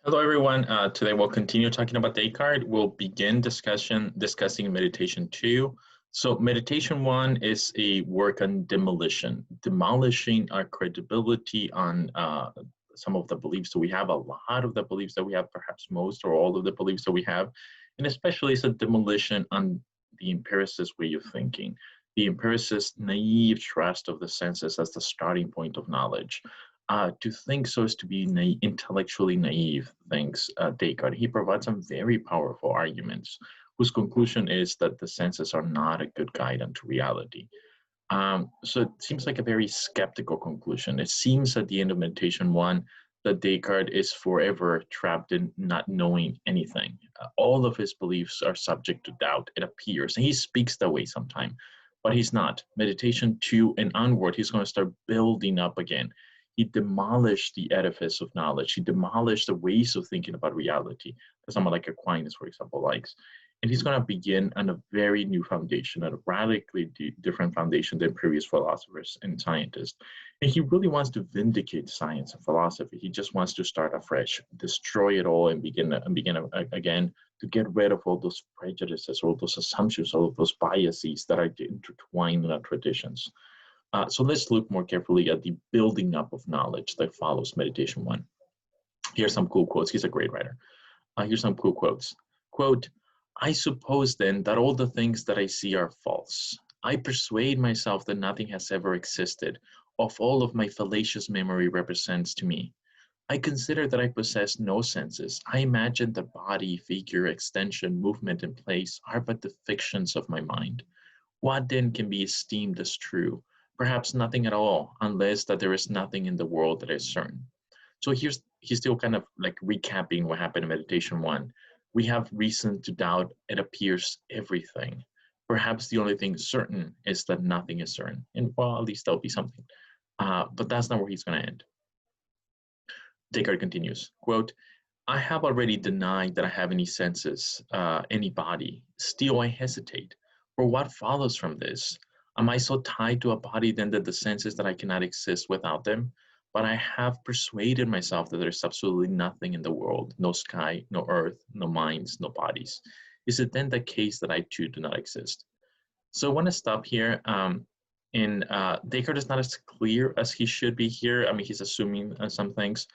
Hello, everyone. Today we'll continue talking about Descartes. We'll begin discussing meditation two. So meditation one is a work on demolition, demolishing our credibility on some of the beliefs that we have, a lot of the beliefs that we have, perhaps most or all of the beliefs that we have, and especially it's a demolition on the empiricist way of thinking, the empiricist naive trust of the senses as the starting point of knowledge. To think so as to be intellectually naive, thinks Descartes. He provides some very powerful arguments whose conclusion is that the senses are not a good guide unto reality. So it seems like a very skeptical conclusion. It seems at the end of meditation one that Descartes is forever trapped in not knowing anything. All of his beliefs are subject to doubt, it appears, and he speaks that way sometimes, but he's not. Meditation two and onward, he's going to start building up again. He demolished the edifice of knowledge. He demolished the ways of thinking about reality that someone like Aquinas, for example, likes. And he's going to begin on a very new foundation, a radically different foundation than previous philosophers and scientists. And he really wants to vindicate science and philosophy. He just wants to start afresh, destroy it all, and begin again to get rid of all those prejudices, all those assumptions, all of those biases that are intertwined in our traditions. So let's look more carefully at the building up of knowledge that follows meditation one. Here's some cool quotes. He's a great writer. Here's some cool quotes. Quote, I suppose then that all the things that I see are false. I persuade myself that nothing has ever existed of all of my fallacious memory represents to me. I consider that I possess no senses. I imagine that body, figure, extension, movement, and place are but the fictions of my mind. What then can be esteemed as true? Perhaps nothing at all, unless that there is nothing in the world that is certain. So he's still kind of like recapping what happened in meditation one. We have reason to doubt, it appears, everything. Perhaps the only thing certain is that nothing is certain. And well, at least that'll be something. But that's not where he's going to end. Descartes continues, quote, I have already denied that I have any senses, any body. Still I hesitate. For what follows from this? Am I so tied to a body then that the senses that I cannot exist without them? But I have persuaded myself that there's absolutely nothing in the world, no sky, no earth, no minds, no bodies. Is it then the case that I too do not exist? So I want to stop here. Descartes is not as clear as he should be here. I mean, he's assuming some things,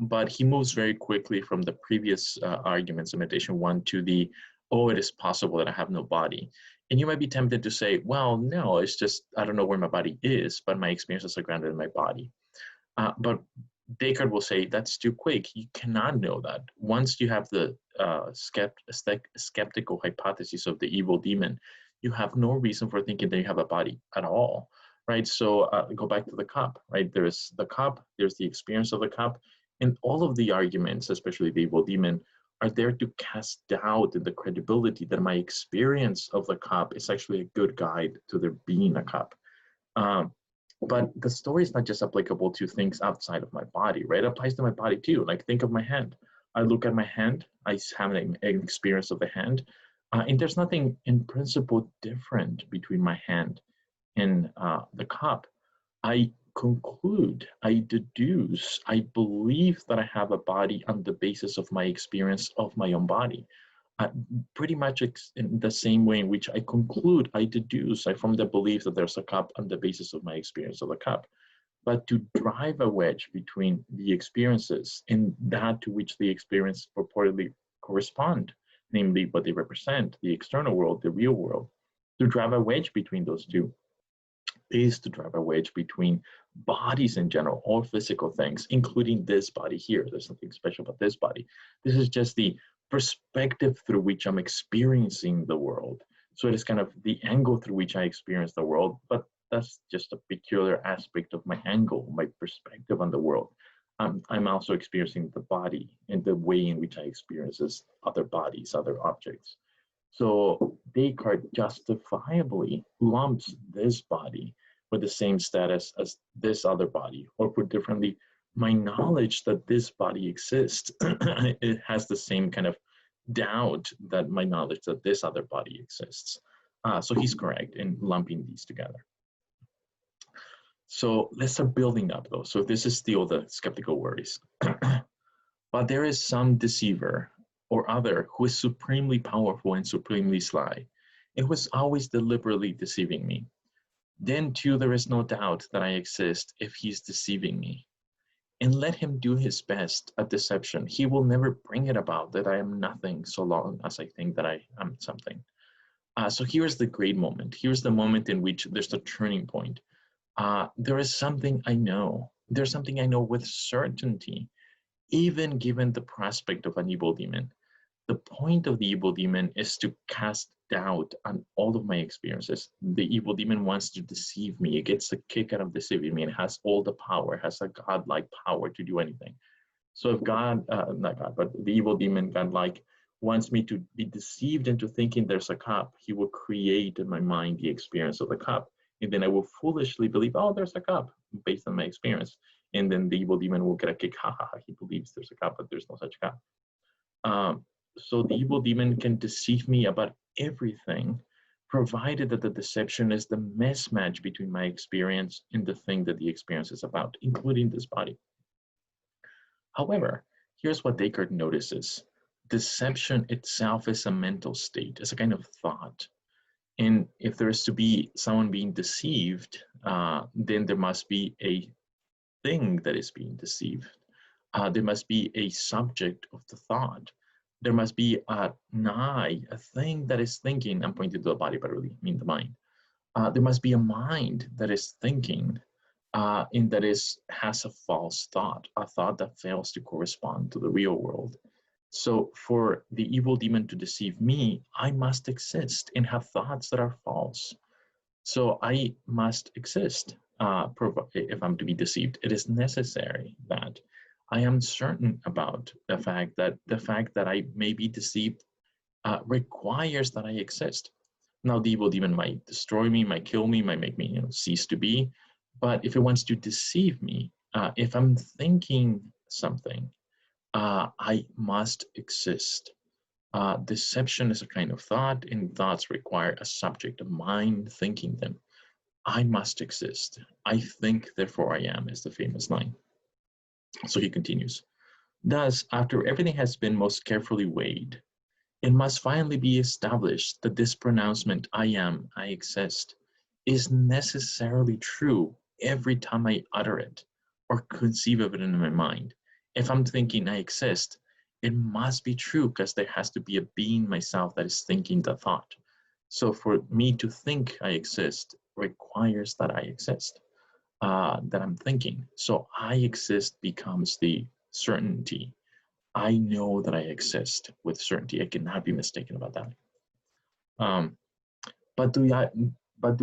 but he moves very quickly from the previous arguments in meditation one to the, oh, it is possible that I have no body. And you might be tempted to say, well, no, it's just, I don't know where my body is, but my experiences are grounded in my body. But Descartes will say that's too quick. You cannot know that. Once you have the skeptical hypothesis of the evil demon, you have no reason for thinking that you have a body at all, right? So go back to the cup, right? There's the cup, there's the experience of the cup, and all of the arguments, especially the evil demon, are there to cast doubt in the credibility that my experience of the cup is actually a good guide to there being a cup. But the story is not just applicable to things outside of my body, right? It applies to my body too. Like think of my hand. I look at my hand, I have an experience of the hand, and there's nothing in principle different between my hand and the cup. I conclude, I deduce, I believe that I have a body on the basis of my experience of my own body. Pretty much in the same way in which I conclude, I deduce, I form the belief that there's a cup on the basis of my experience of the cup. But to drive a wedge between the experiences and that to which the experience purportedly correspond, namely what they represent, the external world, the real world, to drive a wedge between those two is to drive a wedge between bodies in general, all physical things, including this body here. There's something special about this body. This is just the perspective through which I'm experiencing the world. So it is kind of the angle through which I experience the world, but that's just a peculiar aspect of my angle, my perspective on the world. I'm also experiencing the body and the way in which I experience other bodies, other objects. So Descartes justifiably lumps this body with the same status as this other body, or put differently, my knowledge that this body exists, it has the same kind of doubt that my knowledge that this other body exists. So he's correct in lumping these together. So let's start building up though. So this is still the skeptical worries. But there is some deceiver or other who is supremely powerful and supremely sly, and who is always deliberately deceiving me. Then too there is no doubt that I exist if he is deceiving me. And let him do his best at deception. He will never bring it about that I am nothing so long as I think that I am something. So here's the great moment. Here's the moment in which there's a turning point. There is something I know. There's something I know with certainty, even given the prospect of an evil demon. The point of the evil demon is to cast doubt on all of my experiences. The evil demon wants to deceive me. It gets a kick out of deceiving me. It has all the power, has a godlike power to do anything. So if God, not God, but the evil demon, godlike, wants me to be deceived into thinking there's a cup, he will create in my mind the experience of the cup. And then I will foolishly believe, oh, there's a cup based on my experience. And then the evil demon will get a kick, ha ha ha, he believes there's a cup, but there's no such cup. So the evil demon can deceive me about everything, provided that the deception is the mismatch between my experience and the thing that the experience is about, including this body. However, here's what Descartes notices. Deception itself is a mental state, it's a kind of thought. And if there is to be someone being deceived, then there must be a thing that is being deceived. There must be a subject of the thought. There must be a thing that is thinking. I'm pointing to the body, but really I mean the mind. There must be a mind that is thinking, and that has a false thought, a thought that fails to correspond to the real world. So for the evil demon to deceive me, I must exist and have thoughts that are false. So I must exist if I'm to be deceived. It is necessary that I am certain about the fact that I may be deceived requires that I exist. Now, the evil demon might destroy me, might kill me, might make me cease to be. But if it wants to deceive me, if I'm thinking something, I must exist. Deception is a kind of thought, and thoughts require a subject of mind thinking them. I must exist. I think, therefore I am, is the famous line. So he continues. Thus, after everything has been most carefully weighed, it must finally be established that this pronouncement, I am, I exist, is necessarily true every time I utter it or conceive of it in my mind. If I'm thinking I exist, it must be true because there has to be a being myself that is thinking the thought. So for me to think I exist requires that I exist, that I'm thinking. So I exist becomes the certainty. I know that I exist with certainty. I cannot be mistaken about that. Um, but do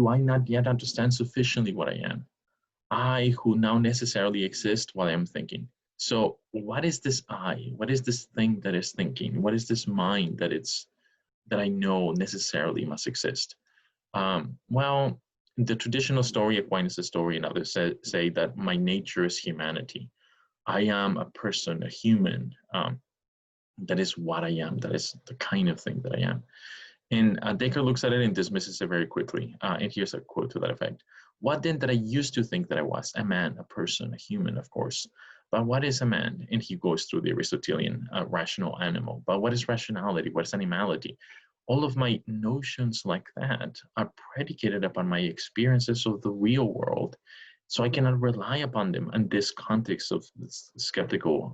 I not yet understand sufficiently what I am? I who now necessarily exist while I am thinking. So what is this I? What is this thing that is thinking? What is this mind that I know necessarily must exist? Well, the traditional story, Aquinas' story, and others say that my nature is humanity. I am a person, a human. That is what I am. That is the kind of thing that I am. And Descartes looks at it and dismisses it very quickly. And here's a quote to that effect. What then did I used to think that I was? A man, a person, a human, of course. But what is a man? And he goes through the Aristotelian rational animal. But what is rationality? What is animality? All of my notions like that are predicated upon my experiences of the real world. So I cannot rely upon them in this context of this skeptical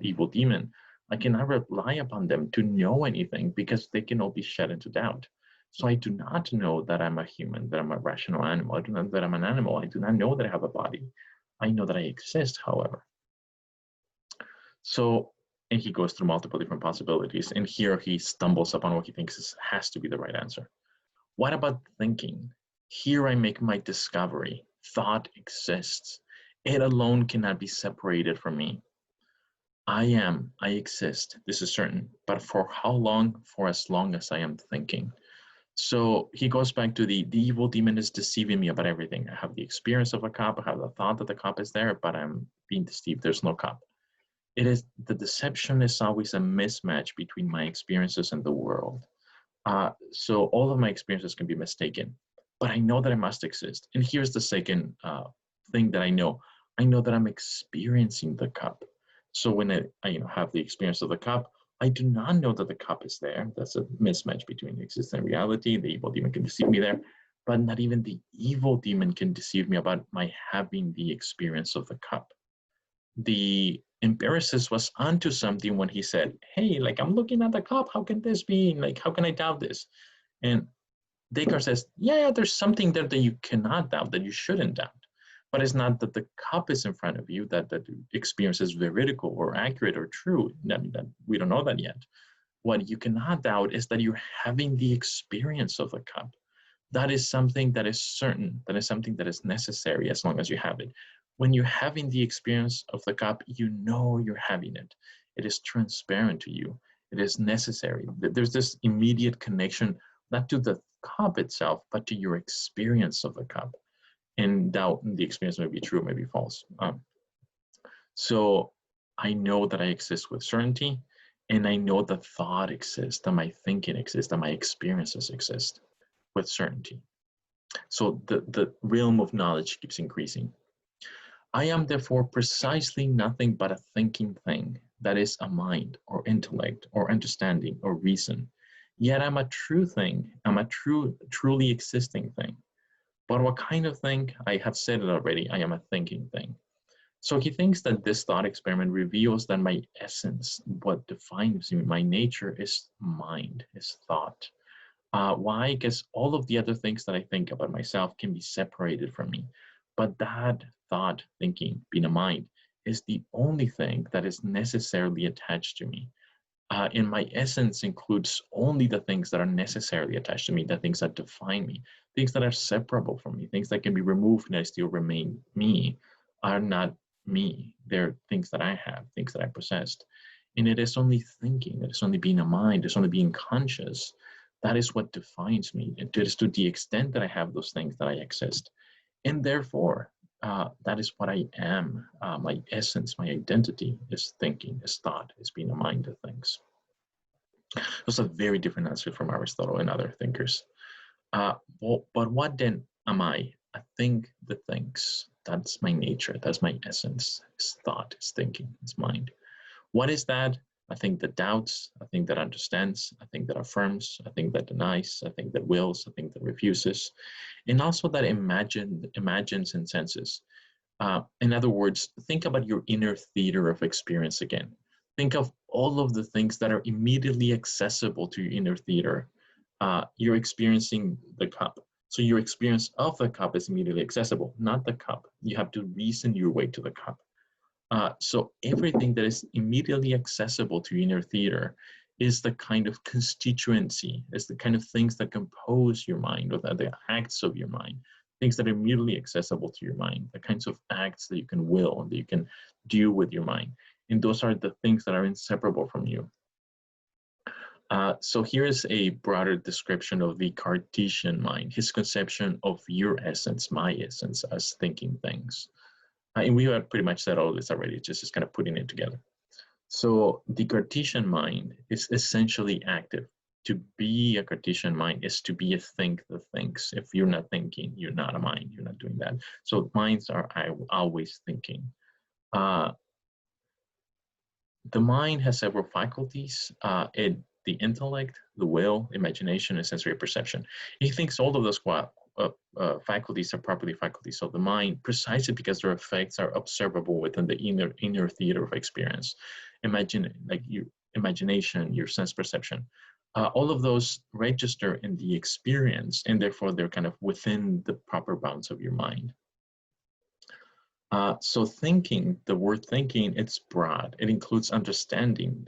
evil demon. I cannot rely upon them to know anything because they can all be shed into doubt. So I do not know that I'm a human, that I'm a rational animal. I do not know that I'm an animal. I do not know that I have a body. I know that I exist, however. So, and he goes through multiple different possibilities. And here he stumbles upon what he thinks has to be the right answer. What about thinking? Here I make my discovery. Thought exists. It alone cannot be separated from me. I am, I exist, this is certain, but for how long? For as long as I am thinking. So he goes back to the evil demon is deceiving me about everything. I have the experience of a cup, I have the thought that the cup is there, but I'm being deceived, there's no cup. It is, the deception is always a mismatch between my experiences and the world. So all of my experiences can be mistaken, but I know that I must exist. And here's the second thing that I know that I'm experiencing the cup. So when I have the experience of the cup, I do not know that the cup is there. That's a mismatch between existence and reality. The evil demon can deceive me there, but not even the evil demon can deceive me about my having the experience of the cup. The empiricist was onto something when he said, hey, like, I'm looking at the cup. How can this be? Like, how can I doubt this? And Descartes says, yeah, there's something there that you cannot doubt, that you shouldn't doubt. But it's not that the cup is in front of you, that the experience is veridical or accurate or true. That we don't know that yet. What you cannot doubt is that you're having the experience of the cup. That is something that is certain, that is something that is necessary as long as you have it. When you're having the experience of the cup, you know you're having it. It is transparent to you. It is necessary. There's this immediate connection, not to the cup itself, but to your experience of the cup. And doubt the experience may be true, may be false. So I know that I exist with certainty, and I know that thought exists, that my thinking exists, that my experiences exist with certainty. So the realm of knowledge keeps increasing. I am therefore precisely nothing but a thinking thing, that is a mind or intellect or understanding or reason. Yet I'm a true thing, I'm a truly existing thing. But what kind of thing? I have said it already, I am a thinking thing. So he thinks that this thought experiment reveals that my essence, what defines me, my nature, is mind, is thought. Why? Because all of the other things that I think about myself can be separated from me. But that thought, thinking, being a mind, is the only thing that is necessarily attached to me. And my essence includes only the things that are necessarily attached to me, the things that define me, things that are separable from me, things that can be removed and I still remain me, are not me. They're things that I have, things that I possessed. And it is only thinking, it is only being a mind, it's only being conscious. That is what defines me. It is to the extent that I have those things that I exist. And therefore, that is what I am. My essence, my identity is thinking, is thought, is being a mind of things. That's a very different answer from Aristotle and other thinkers. But what then am I? I think the things. That's my nature. That's my essence. It's thought, it's thinking, it's mind. What is that? I think that doubts, I think that understands, I think that affirms, I think that denies, I think that wills, I think that refuses, and also that imagines and senses. In other words, think about your inner theater of experience again. Think of all of the things that are immediately accessible to your inner theater. You're experiencing the cup. So your experience of the cup is immediately accessible, not the cup. You have to reason your way to the cup. So everything that is immediately accessible to your inner theater is the kind of constituency, is the kind of things that compose your mind, or the acts of your mind, things that are immediately accessible to your mind, the kinds of acts that you can will, that you can do with your mind. And those are the things that are inseparable from you. So here is a broader description of the Cartesian mind, his conception of your essence, my essence, as thinking things. And we have pretty much said all this already, just kind of putting it together. So the Cartesian mind is essentially active. To be a Cartesian mind is to be a think that thinks. If you're not thinking, you're not a mind, you're not doing that. So minds are always thinking. The mind has several faculties. The intellect, the will, imagination, and sensory perception. He thinks all of those faculties are properly faculties of the mind, precisely because their effects are observable within the inner theater of experience. Imagine, like your imagination, your sense perception. All of those register in the experience, and therefore they're kind of within the proper bounds of your mind. So thinking, the word thinking, it's broad. It includes understanding,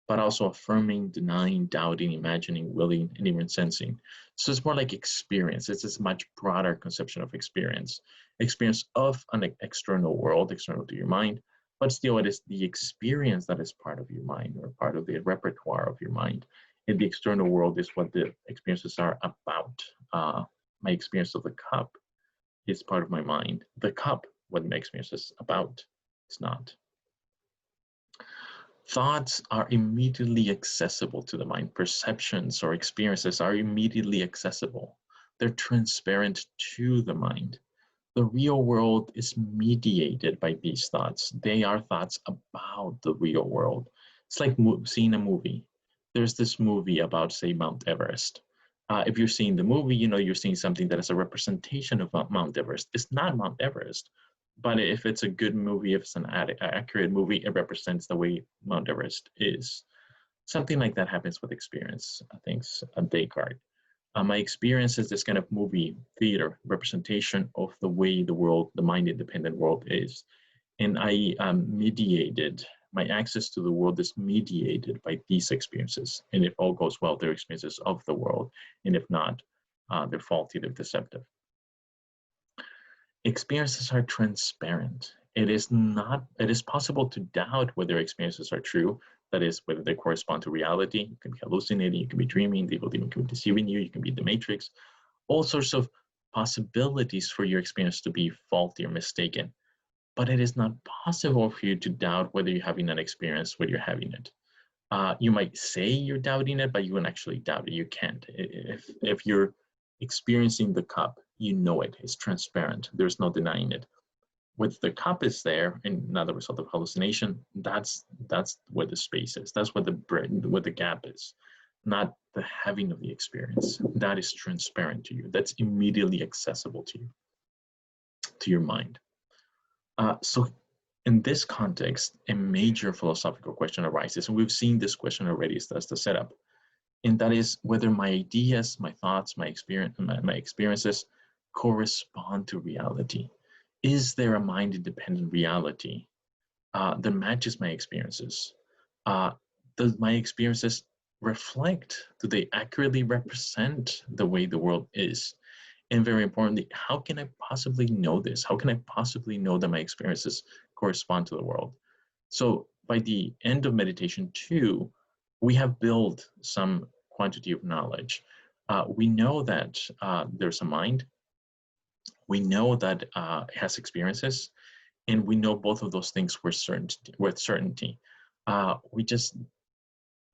but also affirming, denying, doubting, imagining, willing, and even sensing. So it's more like experience. It's a much broader conception of experience. Experience of an external world, external to your mind, but still it is the experience that is part of your mind, or part of the repertoire of your mind. And the external world is what the experiences are about. My experience of the cup is part of my mind. The cup, what my experience is about, it's not. Thoughts are immediately accessible to the mind. Perceptions or experiences are immediately accessible. They're transparent to the mind. the real world is mediated by these thoughts. They are thoughts about the real world. It's like seeing a movie. There's this movie about, say, Mount Everest. If you're seeing the movie, you know you're seeing something that is a representation of Mount Everest. It's not Mount Everest, but if it's a good movie, if it's an accurate movie, it represents the way Mount Everest is. Something like that happens with experience, I think, Descartes. My experience is this kind of movie theater representation of the way the world, the mind-independent world is. And I mediated, my access to the world is mediated by these experiences. And if all goes well, they're experiences of the world. And if not, they're faulty, they're deceptive. Experiences are transparent. It is possible to doubt whether experiences are true. That is, whether they correspond to reality. You can be hallucinating, you can be dreaming, they will even be deceiving you, you can be the matrix. All sorts of possibilities for your experience to be faulty or mistaken. But it is not possible for you to doubt whether you're having an experience when you're having it. You might say you're doubting it, but you won't actually doubt it. You can't. If you're experiencing the cup, you know it. It's transparent. There's no denying it. With the cup is there and not the result of hallucination, that's where the space is. That's where the gap is, not the having of the experience. That is transparent to you. That's immediately accessible to you, to your mind. So in this context, a major philosophical question arises, and we've seen this question already, so that's the setup. And that is whether my ideas, my thoughts, my experiences correspond to reality. Is there a mind-independent reality that matches my experiences? Does my experiences reflect, do they accurately represent the way the world is? And very importantly, how can I possibly know this? How can I possibly know that my experiences correspond to the world? So by the end of meditation 2, we have built some quantity of knowledge. We know that there's a mind. We know that it has experiences, and we know both of those things with certainty. The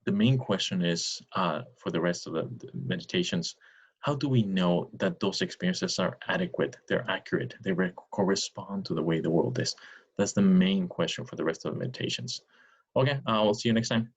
main question is, for the rest of the meditations, how do we know that those experiences are adequate, they're accurate, they correspond to the way the world is? That's the main question for the rest of the meditations. Okay, we'll see you next time.